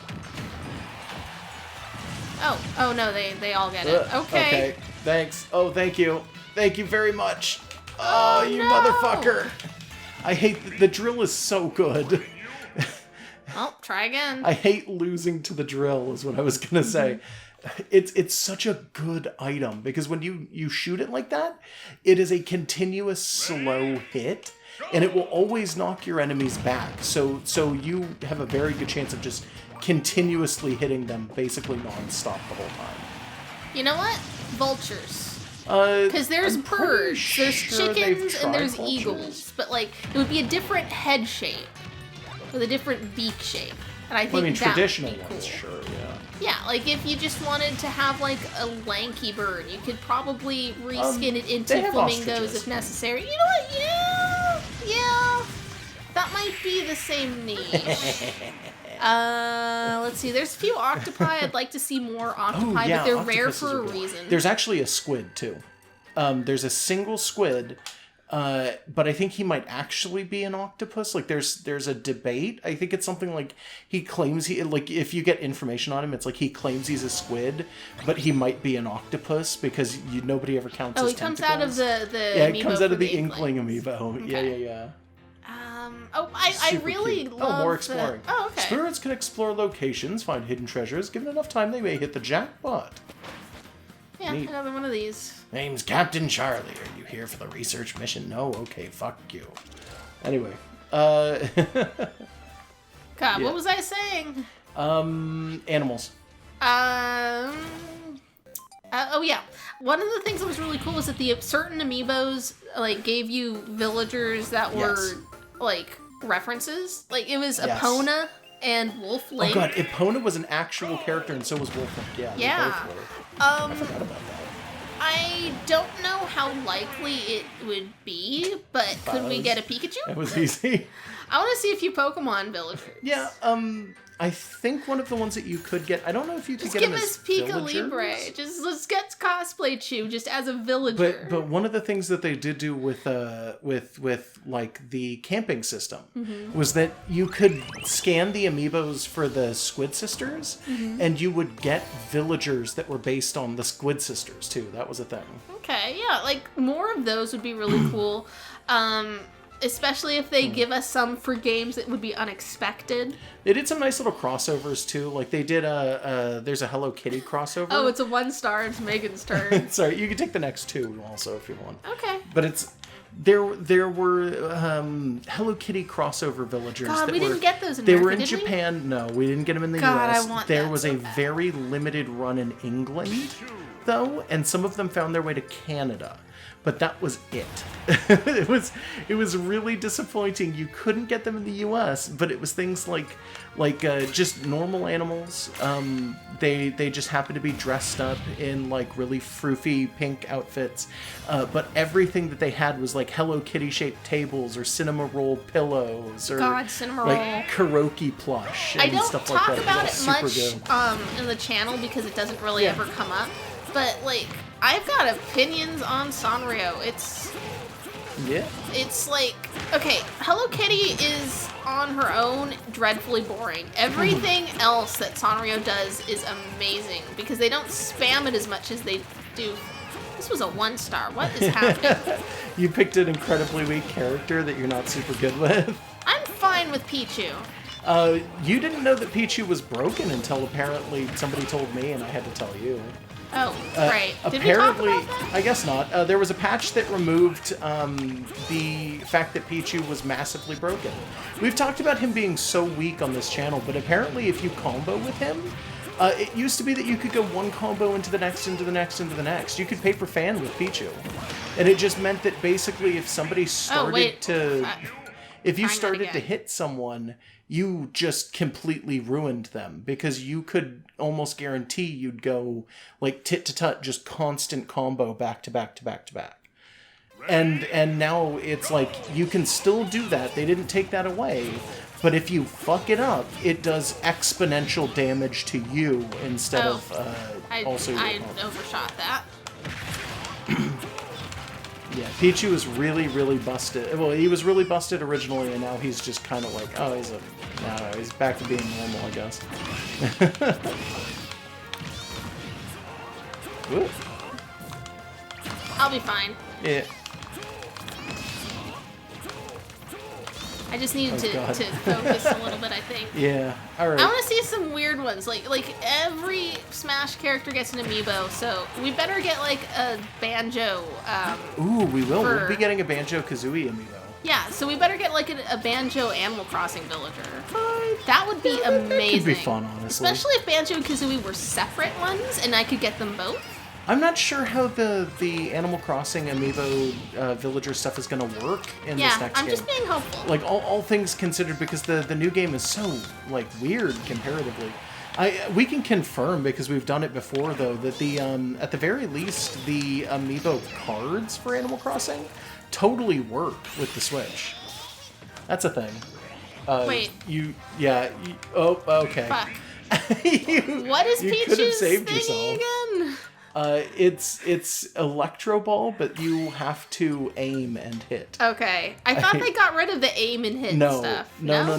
Oh no, they all get it. Okay. Thanks. Oh, thank you. Thank you very much. Oh, you no. motherfucker. I hate the drill is so good. Well, try again. I hate losing to the drill is what I was going to say. It's such a good item because when you shoot it like that, it is a continuous slow hit and it will always knock your enemies back. So you have a very good chance of just continuously hitting them basically non-stop the whole time. You know what? Vultures. Because there's birds, there's chickens, and there's eagles. But like, it would be a different head shape with a different beak shape. And I think that traditional would be cool. ones, sure, yeah. Yeah, like if you just wanted to have like a lanky bird, you could probably reskin it into flamingos ostriches. if necessary. You know what? Yeah. That might be the same niche. Let's see. There's a few octopi. I'd like to see more octopi, but they're rare for a reason. There's actually a squid too. There's a single squid, but I think he might actually be an octopus. Like there's a debate. I think it's something like he claims if you get information on him, it's like he claims he's a squid, but he might be an octopus because nobody ever counts his tentacles. He comes out of the amiibo. It comes out of the Inkling amiibo. Okay. Yeah. I really love... more exploring. Okay. Spirits can explore locations, find hidden treasures. Given enough time, they may hit the jackpot. Yeah, neat. Another one of these. Name's Captain Charlie. Are you here for the research mission? No? Okay, fuck you. Anyway. God, what was I saying? Animals. Oh yeah. One of the things that was really cool was that the certain amiibos gave you villagers that were like references. Like it was Epona and Wolf Link. Oh god, Epona was an actual character, and so was Wolf Link. Yeah, Yeah. they both were. I forgot about that. I don't know how likely it would be, but could we get a Pikachu? That was easy. I want to see a few Pokemon villagers. Yeah, I think one of the ones that you could get, I don't know if you could Just get give them as us Pika villagers. Libre. Let's get cosplay Chew just as a villager. But one of the things that they did do with like the camping system was that you could scan the amiibos for the Squid Sisters, and you would get villagers that were based on the Squid Sisters too. That was a thing. Okay, yeah, like more of those would be really cool. Especially if they give us some for games that would be unexpected. They did some nice little crossovers too. Like they did there's a Hello Kitty crossover. Oh, it's a 1-star. It's Megan's turn. Sorry, you can take the next 2 also if you want. Okay. But there were Hello Kitty crossover villagers. God, we didn't get those in They America, were in did we? Japan. No, we didn't get them in the God, US. I want There that was so a bad. very limited run in England, though, and some of them found their way to Canada. But that was it. It was really disappointing. You couldn't get them in the U.S., but it was things like just normal animals. They just happened to be dressed up in like really froofy pink outfits. But everything that they had was like Hello Kitty shaped tables or cinema roll pillows or God, cinema like roll. karaoke plush and I don't stuff talk like that. about was it super much good. in the channel because it doesn't really ever come up. But like, I've got opinions on Sanrio. It's like, okay, Hello Kitty is on her own dreadfully boring. Everything else that Sanrio does is amazing because they don't spam it as much as they do. This was a 1-star. What is happening? You picked an incredibly weak character that you're not super good with. I'm fine with Pichu. You didn't know that Pichu was broken until apparently somebody told me and I had to tell you. Oh, right. Did Apparently, we talk about that? I guess not. There was a patch that removed the fact that Pichu was massively broken. We've talked about him being so weak on this channel, but apparently if you combo with him, it used to be that you could go one combo into the next, into the next, into the next. You could paper fan with Pichu. And it just meant that basically if somebody started if you started to hit someone, you just completely ruined them because you could almost guarantee you'd go like tit to tut, just constant combo back to back to back to back. And now it's like you can still do that. They didn't take that away. But if you fuck it up, it does exponential damage to you instead of also your I opponent. overshot that. Yeah, Pichu is really, really busted. Well, he was really busted originally, and now he's just kind of like, oh, he's back to being normal, I guess. Ooh. I'll be fine. Yeah. I just needed to God. focus a little bit, I think. Yeah. All right. I want to see some weird ones. Like every Smash character gets an amiibo, so we better get like a Banjo. Ooh, we will. We'll be getting a Banjo-Kazooie amiibo. Yeah, so we better get like a Banjo Animal Crossing villager. That would be amazing. That could be fun, honestly. Especially if Banjo and Kazooie were separate ones, and I could get them both. I'm not sure how the Animal Crossing amiibo villager stuff is going to work in this next game. I'm just being hopeful. Like, all things considered, because the new game is so, like, weird comparatively. We can confirm, because we've done it before, though, that the at the very least, the amiibo cards for Animal Crossing totally work with the Switch. That's a thing. Wait. Oh, okay. Fuck. What is you could have Peach's saved thing yourself. again? It's Electro Ball, but you have to aim and hit. Okay. I thought they got rid of the aim and hit stuff. No.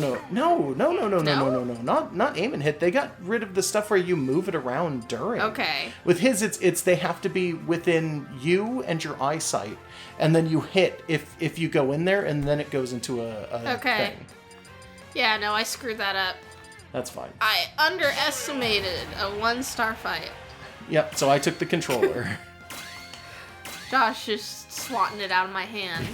Not aim and hit. They got rid of the stuff where you move it around during. Okay. With his, it's they have to be within you and your eyesight, and then you hit if you go in there, and then it goes into a thing. Yeah, no, I screwed that up. That's fine. I underestimated a 1-star fight. Yep, so I took the controller. Josh just swatting it out of my hand.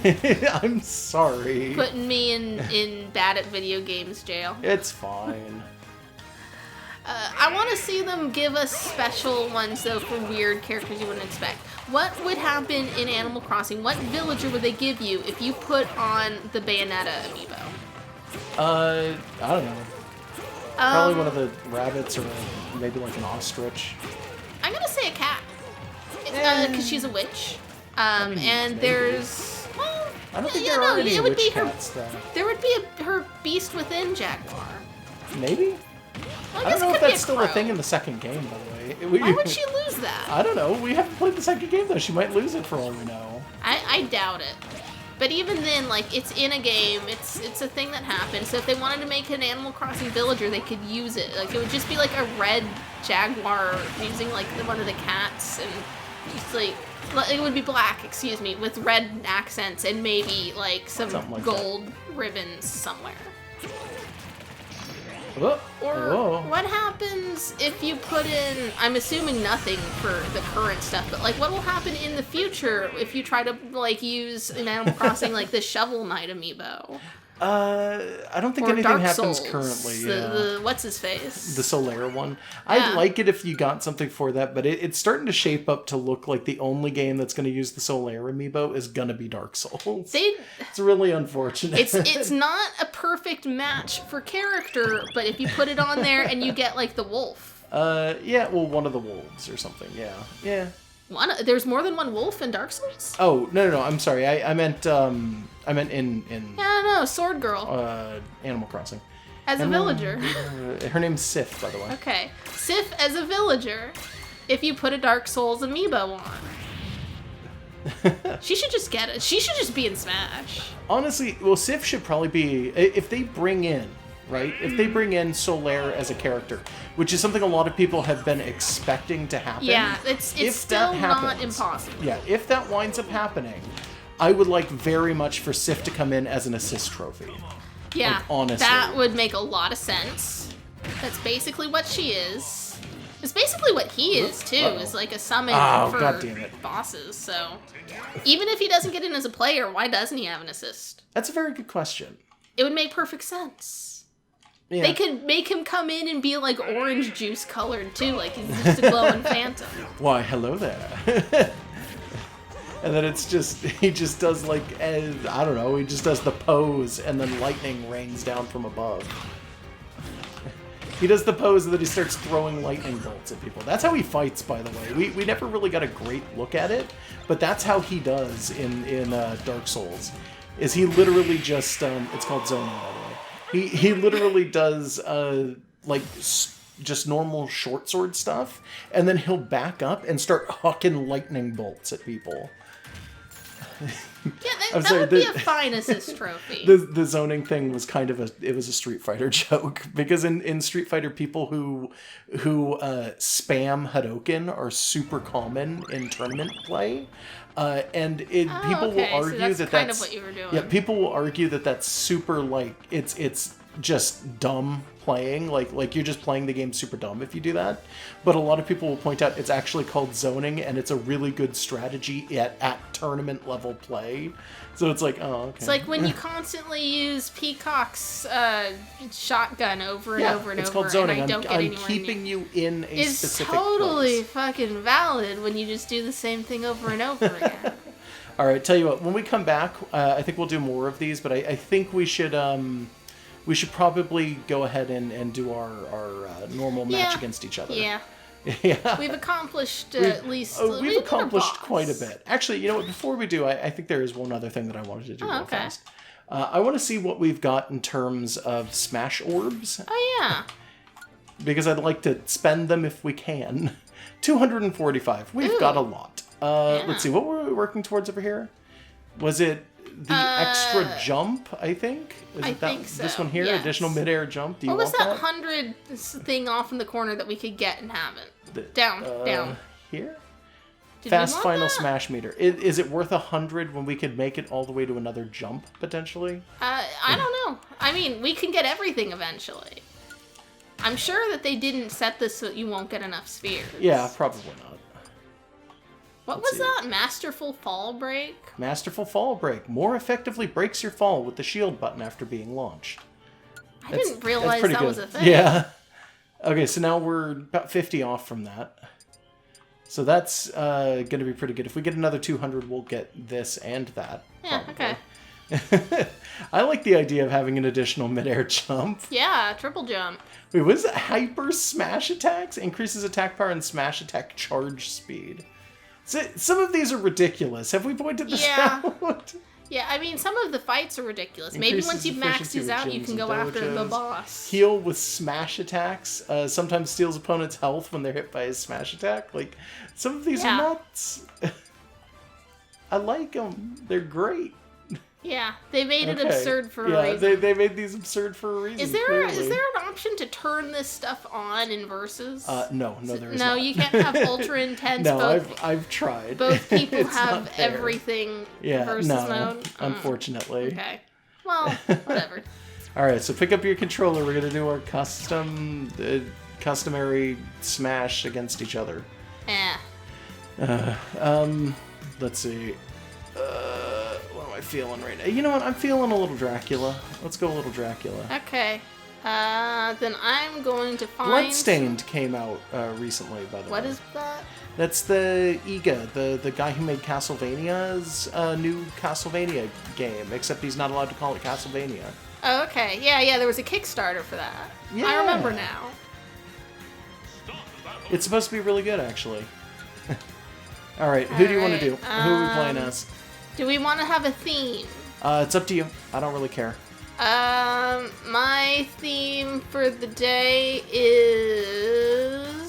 I'm sorry. Putting me in bad at video games jail. It's fine. I want to see them give us special ones, though, for weird characters you wouldn't expect. What would happen in Animal Crossing? What villager would they give you if you put on the Bayonetta amiibo? I don't know. Probably one of the rabbits or maybe like an ostrich. I'm gonna say a cat. Because she's a witch. And there's... Well, I don't think there are any witch cats, though. There would be her beast within jaguar. Maybe? Well, I don't know if that's still a thing in the second game, by the way. Why would she lose that? I don't know. We haven't played the second game, though. She might lose it for all we know. I doubt it. But even then, like, it's in a game. It's a thing that happens. So if they wanted to make an Animal Crossing villager, they could use it. Like, it would just be like a red jaguar using, like, one of the cats. And just, like, it would be black, excuse me, with red accents and maybe, like, some like gold ribbons somewhere. Or what happens if you put in, I'm assuming nothing for the current stuff, but like what will happen in the future if you try to like use in Animal Crossing like the Shovel Knight amiibo? I don't think anything happens currently. The what's his face? The Solaire one. I'd like it if you got something for that, but it's starting to shape up to look like the only game that's going to use the Solaire amiibo is going to be Dark Souls. It's really unfortunate. It's not a perfect match for character, but if you put it on there and you get like the wolf. Yeah, well, one of the wolves or something. Yeah. There's more than one wolf in Dark Souls? Oh, no, I'm sorry. I meant in Yeah, no, Sword Girl. Animal Crossing. As a villager. Her name's Sif, by the way. Okay. Sif as a villager, if you put a Dark Souls amiibo on. She should just get it. She should just be in Smash. Honestly, well, Sif should probably be... If they bring in Solaire as a character, which is something a lot of people have been expecting to happen. Yeah, it's still not impossible. Yeah, if that winds up happening, I would like very much for Sif to come in as an assist trophy. Yeah, like, honestly. That would make a lot of sense. That's basically what she is. It's basically what he is, too, is like a summon for bosses, so... Even if he doesn't get in as a player, why doesn't he have an assist? That's a very good question. It would make perfect sense. Yeah. They could make him come in and be like orange juice colored too, like he's just a glowing phantom. Why, hello there. And then he just does like, I don't know, he just does the pose and then lightning rains down from above. He does the pose and then he starts throwing lightning bolts at people. That's how he fights, by the way. We never really got a great look at it, but that's how he does in Dark Souls. Is he literally just, it's called zoning, by the way. He literally does, just normal short sword stuff, and then he'll back up and start hucking lightning bolts at people. Yeah, that would be a fine assist trophy. The zoning thing was kind of a Street Fighter joke, because in Street Fighter, people who spam Hadouken are super common in tournament play. People will argue so that's kind of what you were doing. Yeah, people will argue that that's super, like, it's just dumb playing, like you're just playing the game super dumb if you do that. But a lot of people will point out it's actually called zoning, and it's a really good strategy at tournament level play. So it's like, oh, okay. It's like when you constantly use Peacock's shotgun over and over and it's over, called zoning. and I don't get anywhere keeping you in a specific It's totally place. fucking valid when you just do the same thing over and over again. All right, tell you what, when we come back, I think we'll do more of these, but I think we should probably go ahead and do our normal match against each other. Yeah. Yeah. We've accomplished at least... we've accomplished quite a bit. Actually, you know what? Before we do, I think there is one other thing that I wanted to do real fast. I want to see what we've got in terms of Smash Orbs. Oh, yeah. Because I'd like to spend them if we can. 245. We've got a lot. Let's see. What were we working towards over here? Was it the extra jump, I think? I think so. This one here? Yes. Additional midair jump? Do you want that? What was that 100 thing off in the corner that we could get and haven't? Down. Here? Did Fast Final Smash meter. Is it worth 100 when we could make it all the way to another jump, potentially? I don't know. I mean, we can get everything eventually. I'm sure that they didn't set this so that you won't get enough spheres. Yeah, probably not. What was that? Masterful Fall Break? Masterful Fall Break. More effectively breaks your fall with the shield button after being launched. I didn't realize that was a thing. Yeah. Okay, so now we're about 50 off from that. So that's going to be pretty good. If we get another 200, we'll get this and that. Yeah, probably. okay. I like the idea of having an additional midair jump. Yeah, triple jump. Wait, what is it? Hyper smash attacks? Increases attack power and smash attack charge speed. So, some of these are ridiculous. Have we pointed this out? Yeah, I mean, some of the fights are ridiculous. Maybe once you've maxed these out, you can go after the boss. Heal with smash attacks. Sometimes steals opponent's health when they're hit by his smash attack. Like, some of these are nuts. I like them. They're great. Yeah, they made it absurd for a reason. Yeah, they made these absurd for a reason. Is there an option to turn this stuff on in versus? No, there is not. No, you can't have ultra intense. No, I've tried. Both people have everything versus mode. Unfortunately. Okay. Well, whatever. All right, so pick up your controller. We're gonna do our customary smash against each other. Let's see. What am I feeling right now? You know what? I'm feeling a little Dracula. Let's go a little Dracula. Okay. Then I'm going to find... Bloodstained came out recently, by the way. What is that? That's the Iga, the guy who made Castlevania's new Castlevania game, except he's not allowed to call it Castlevania. Oh, okay. Yeah, there was a Kickstarter for that. Yeah. I remember now. It's supposed to be really good, actually. Alright, who do you want to do? Who are we playing as? Do we want to have a theme? It's up to you. I don't really care. My theme for the day is...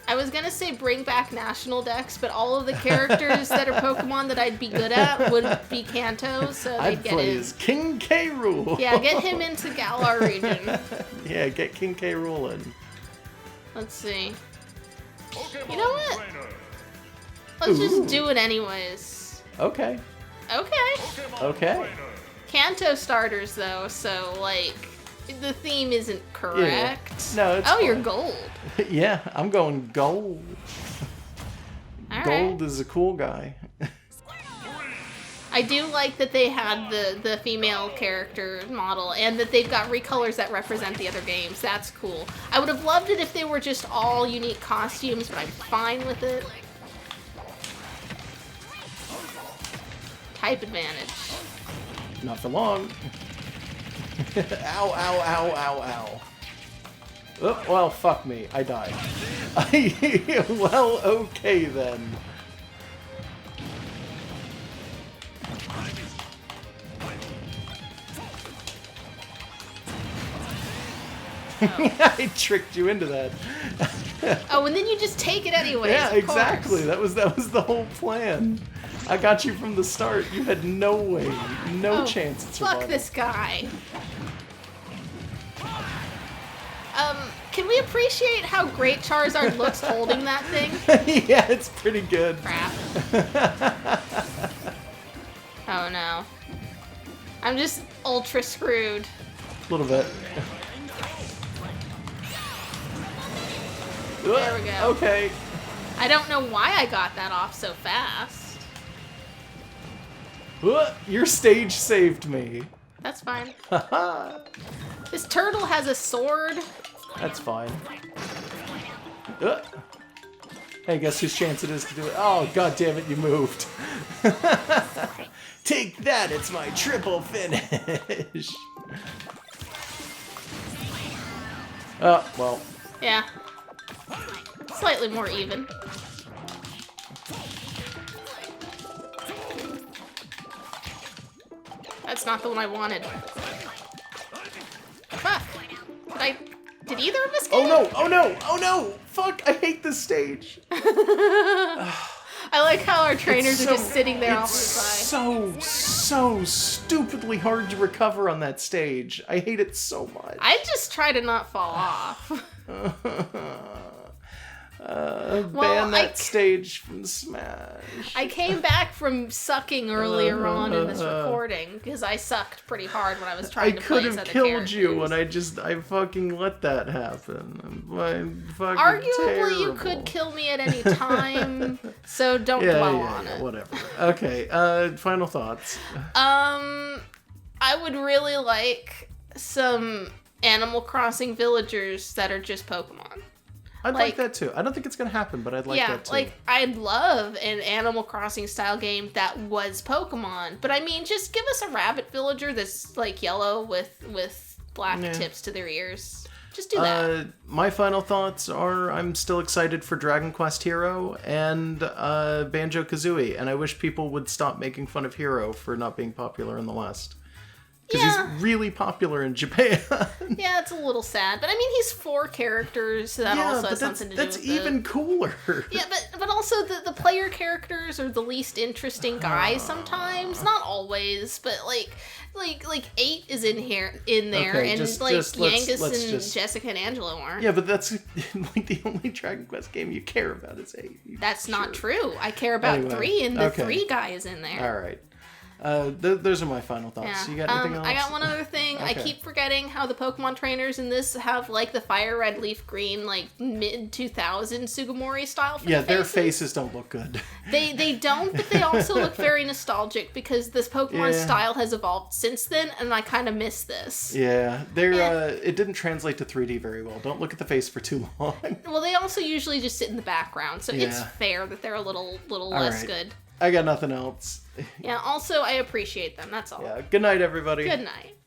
I was gonna say bring back National Dex, but all of the characters that are Pokemon that I'd be good at would be Kanto, so they'd get in. I'd play as King K. Rool. Yeah, get him into Galar region. Yeah, get King K. Rool in. Let's see. You know what? Let's just do it anyways. Okay. Okay. Kanto starters, though, so, like, the theme isn't correct. Yeah. No, it's fine. You're gold. Yeah, I'm going gold. All Gold right. is a cool guy. I do like that they had the female character model and that they've got recolors that represent the other games. That's cool. I would have loved it if they were just all unique costumes, but I'm fine with it. Type advantage. Not for long. Ow, ow, ow, ow, ow. Oh, well, fuck me. I died. Well, okay then. I tricked you into that. Oh, and then you just take it anyway. Yeah, exactly. That was the whole plan. I got you from the start. You had no way, no chance at survival. Fuck this guy. Can we appreciate how great Charizard looks holding that thing? Yeah, it's pretty good. Crap. Oh no. I'm just ultra screwed. A little bit. There we go. Okay. I don't know why I got that off so fast. Your stage saved me. That's fine. This turtle has a sword. That's fine. Hey, guess whose chance it is to do it? Oh, god damn it, you moved. Take that, it's my triple finish. Oh, well. Yeah. Slightly more even. That's not the one I wanted. Fuck. Did either of us get Oh no! Oh no! Oh no! Fuck! I hate this stage. I like how our trainers are just sitting there off to the side. So stupidly hard to recover on that stage. I hate it so much. I just try to not fall off. Ban that stage from Smash. I came back from sucking earlier on in this recording because I sucked pretty hard when I was trying to play as other characters. I could have killed you and I fucking let that happen. I'm fucking Arguably, terrible. you could kill me at any time, so don't dwell on it. Whatever. Okay, final thoughts. I would really like some Animal Crossing villagers that are just Pokemon. I'd like that too. I don't think it's gonna happen, but I'd like that too. Like, I'd love an Animal Crossing style game that was Pokemon. But I mean, just give us a rabbit villager that's like yellow with black tips to their ears. Just do that. My final thoughts are I'm still excited for Dragon Quest Hero and Banjo-Kazooie, and I wish people would stop making fun of Hero for not being popular in the West. Because he's really popular in Japan. Yeah, it's a little sad. But I mean, he's 4 characters, so that also has something to do with it. That's even cooler. Yeah, but also the player characters are the least interesting guys sometimes. Not always, but like 8 is in there, Okay, and just Yangus let's and just... Jessica and Angelo aren't. Yeah, but that's like the only Dragon Quest game you care about is 8. That's not true. I care about 3, and the 3 guy is in there. All right. Those are my final thoughts. Yeah. You got anything else? I got one other thing. Okay. I keep forgetting how the Pokemon trainers in this have like the fire red, leaf green, like mid 2000 Sugimori style. For their faces don't look good. They don't, but they also look very nostalgic because this Pokemon style has evolved since then, and I kind of miss this. Yeah, it didn't translate to 3D very well. Don't look at the face for too long. Well, they also usually just sit in the background, so it's fair that they're a little less good. I got nothing else. Yeah, also, I appreciate them, that's all. Yeah, good night, everybody. Good night.